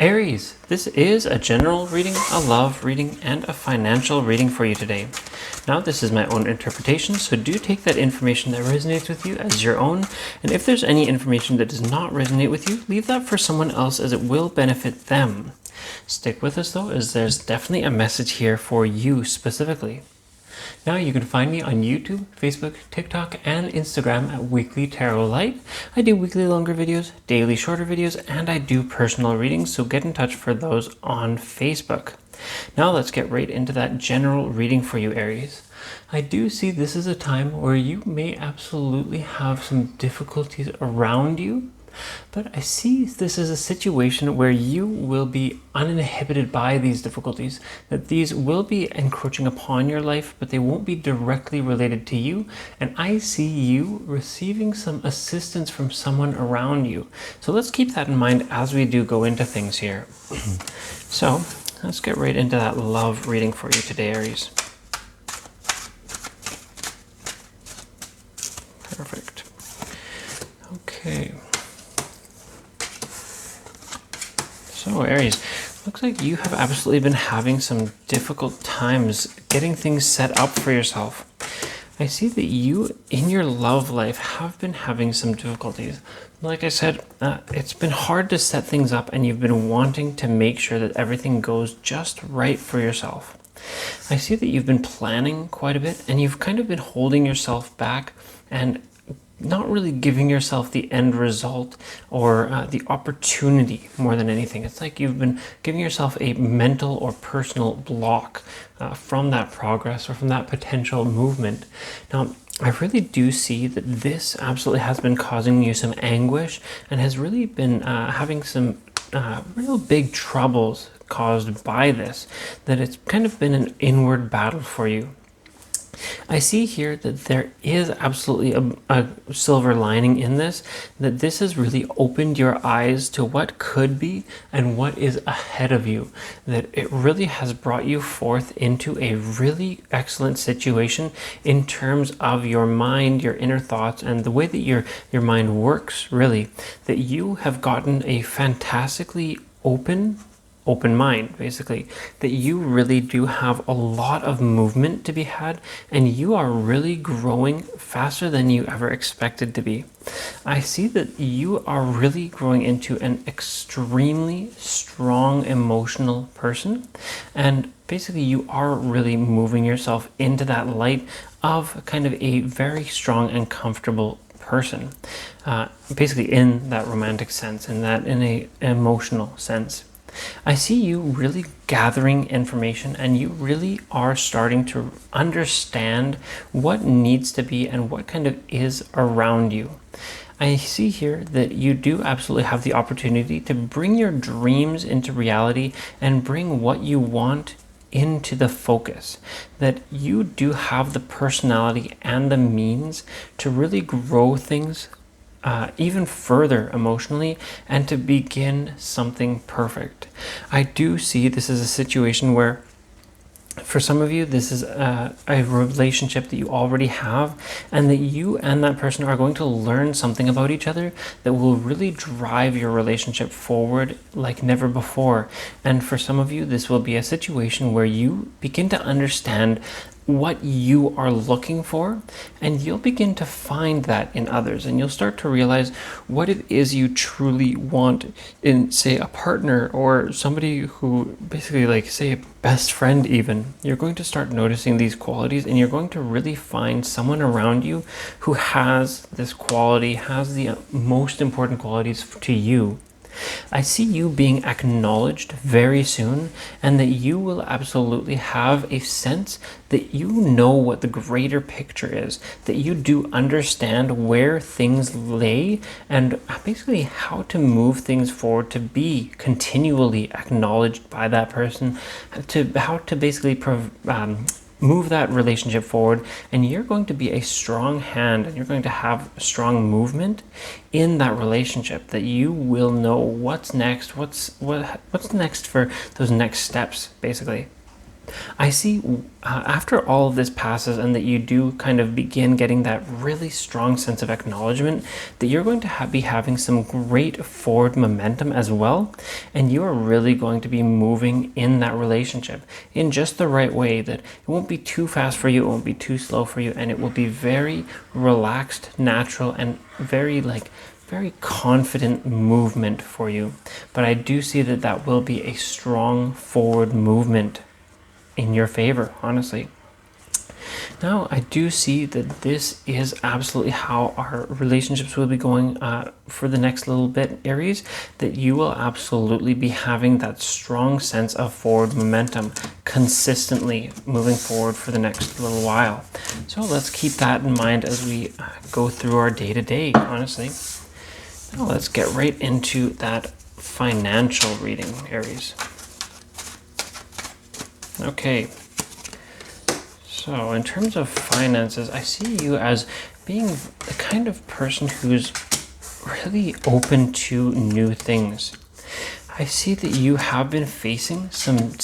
Aries, this is a general reading, a love reading, and a financial reading for you today. Now, this is my own interpretation, so do take that information that resonates with you as your own. And if there's any information that does not resonate with you, leave that for someone else as it will benefit them. Stick with us though, as there's definitely a message here for you specifically. Now you can find me on YouTube, Facebook, TikTok, and Instagram at Weekly Tarot Light. I do weekly longer videos, daily shorter videos, and I do personal readings, so get in touch for those on Facebook. Now let's get right into that general reading for you, Aries. I do see this is a time where you may absolutely have some difficulties around you, but I see this is a situation where you will be uninhibited by these difficulties, that these will be encroaching upon your life, but they won't be directly related to you. And I see you receiving some assistance from someone around you. So let's keep that in mind as we do go into things here. So let's get right into that love reading for you today, Aries. Perfect. Okay. So Aries, looks like you have absolutely been having some difficult times getting things set up for yourself. I see that you, in your love life, have been having some difficulties. Like I said, it's been hard to set things up, and you've been wanting to make sure that everything goes just right for yourself. I see that you've been planning quite a bit, and you've kind of been holding yourself back and not really giving yourself the end result or the opportunity more than anything. It's like you've been giving yourself a mental or personal block from that progress or from that potential movement. Now, I really do see that this absolutely has been causing you some anguish and has really been having some real big troubles caused by this, that it's kind of been an inward battle for you. I see here that there is absolutely a silver lining in this, that this has really opened your eyes to what could be and what is ahead of you, that it really has brought you forth into a really excellent situation in terms of your mind, your inner thoughts, and the way that your mind works, really, that you have gotten a fantastically open mind, basically, that you really do have a lot of movement to be had, and you are really growing faster than you ever expected to be. I see that you are really growing into an extremely strong emotional person, and basically you are really moving yourself into that light of kind of a very strong and comfortable person, basically in that romantic sense, in an emotional sense. I see you really gathering information, and you really are starting to understand what needs to be and what kind of is around you. I see here that you do absolutely have the opportunity to bring your dreams into reality and bring what you want into the focus, that you do have the personality and the means to really grow things even further emotionally and to begin something perfect. I do see this is a situation where for some of you, this is a relationship that you already have, and that you and that person are going to learn something about each other that will really drive your relationship forward like never before. And for some of you, this will be a situation where you begin to understand what you are looking for, and you'll begin to find that in others, and you'll start to realize what it is you truly want in, say, a partner or somebody who basically, like, say, a best friend even. You're going to start noticing these qualities, and you're going to really find someone around you who has this quality, has the most important qualities to you. I see you being acknowledged very soon, and that you will absolutely have a sense that you know what the greater picture is, that you do understand where things lay and basically how to move things forward to be continually acknowledged by that person, to how to basically move that relationship forward. And you're going to be a strong hand, and you're going to have strong movement in that relationship, that you will know what's next, what's next for those next steps, basically. I see after all of this passes and that you do kind of begin getting that really strong sense of acknowledgement, that you're going to be having some great forward momentum as well. And you are really going to be moving in that relationship in just the right way, that it won't be too fast for you, it won't be too slow for you, and it will be very relaxed, natural, and very confident movement for you. But I do see that that will be a strong forward movement in your favor, honestly. Now, I do see that this is absolutely how our relationships will be going for the next little bit, Aries, that you will absolutely be having that strong sense of forward momentum consistently moving forward for the next little while. So let's keep that in mind as we go through our day-to-day, honestly. Now let's get right into that financial reading, Aries. Okay, so in terms of finances, I see you as being the kind of person who's really open to new things. I see that you have been facing some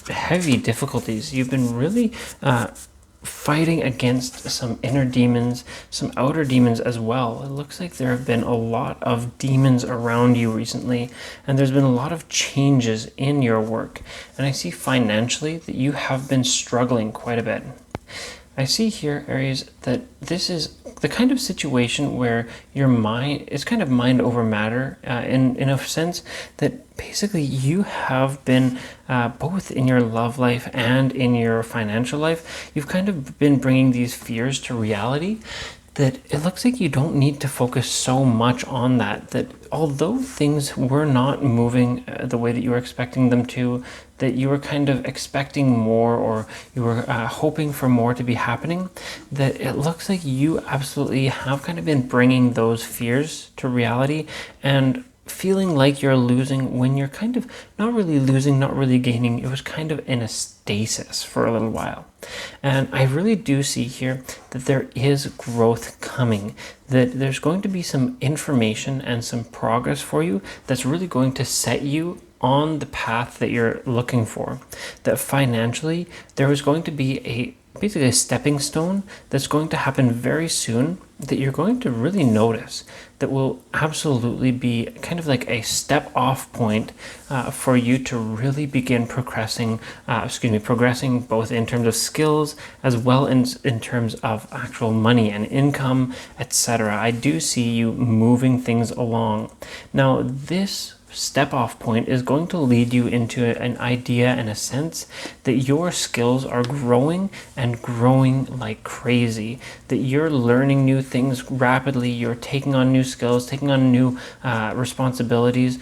heavy difficulties. You've been really fighting against some inner demons, some outer demons as well. It looks like there have been a lot of demons around you recently, and there's been a lot of changes in your work. And I see financially that you have been struggling quite a bit. I see here, Aries, that this is the kind of situation where your mind is kind of mind over matter in a sense that basically you have been both in your love life and in your financial life, you've kind of been bringing these fears to reality, that it looks like you don't need to focus so much on that, that although things were not moving the way that you were expecting them to, that you were kind of expecting more, or you were hoping for more to be happening, that it looks like you absolutely have kind of been bringing those fears to reality and feeling like you're losing when you're kind of not really losing, not really gaining. It was kind of in a stasis for a little while. And I really do see here that there is growth coming, that there's going to be some information and some progress for you that's really going to set you on the path that you're looking for. That financially, there is going to be basically a stepping stone that's going to happen very soon, that you're going to really notice, that will absolutely be kind of like a step off point for you to really begin progressing both in terms of skills as well as in terms of actual money and income, etc. I do see you moving things along. Now, this step off point is going to lead you into an idea and a sense that your skills are growing and growing like crazy, that you're learning new things rapidly, you're taking on new skills, taking on new responsibilities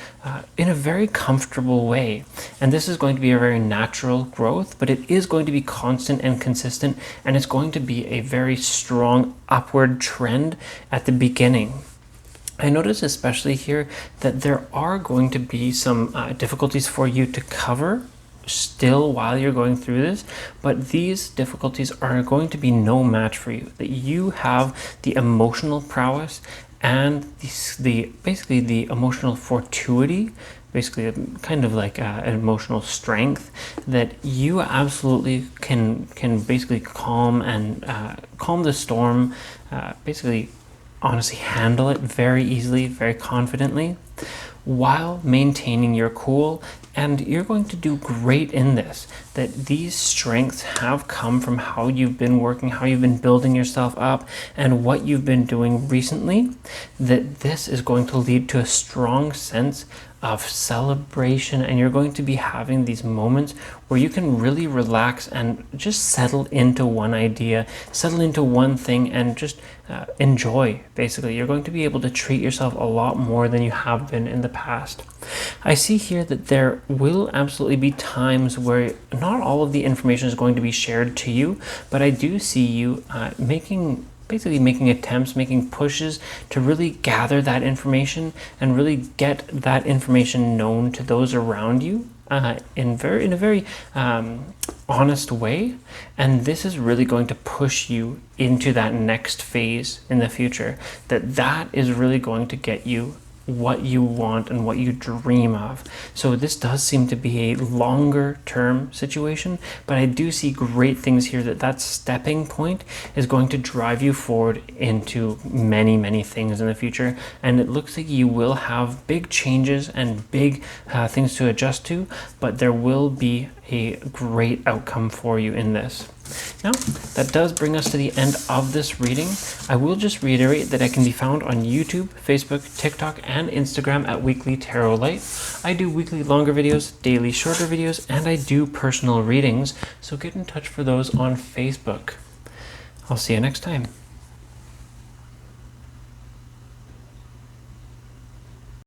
in a very comfortable way. And this is going to be a very natural growth, but it is going to be constant and consistent, and it's going to be a very strong upward trend at the beginning. I notice especially here that there are going to be some difficulties for you to cover still while you're going through this, but these difficulties are going to be no match for you, that you have the emotional prowess and basically the emotional fortitude, basically kind of like an emotional strength, that you absolutely can basically calm the storm, basically honestly handle it very easily, very confidently, while maintaining your cool. And you're going to do great in this, that these strengths have come from how you've been working, how you've been building yourself up, and what you've been doing recently, that this is going to lead to a strong sense of celebration, and you're going to be having these moments where you can really relax and just settle into one idea, settle into one thing, and just enjoy. Basically, you're going to be able to treat yourself a lot more than you have been in the past. I see here that there will absolutely be times where not all of the information is going to be shared to you, but I do see you making attempts, making pushes to really gather that information and really get that information known to those around you in a very honest way. And this is really going to push you into that next phase in the future, that is really going to get you what you want and what you dream of. So this does seem to be a longer term situation, but I do see great things here that stepping point is going to drive you forward into many things in the future. And it looks like you will have big changes and big things to adjust to, but there will be a great outcome for you in this. Now, that does bring us to the end of this reading. I will just reiterate that I can be found on YouTube, Facebook, TikTok, and Instagram at Weekly Tarot Light. I do weekly longer videos, daily shorter videos, and I do personal readings, so get in touch for those on Facebook. I'll see you next time.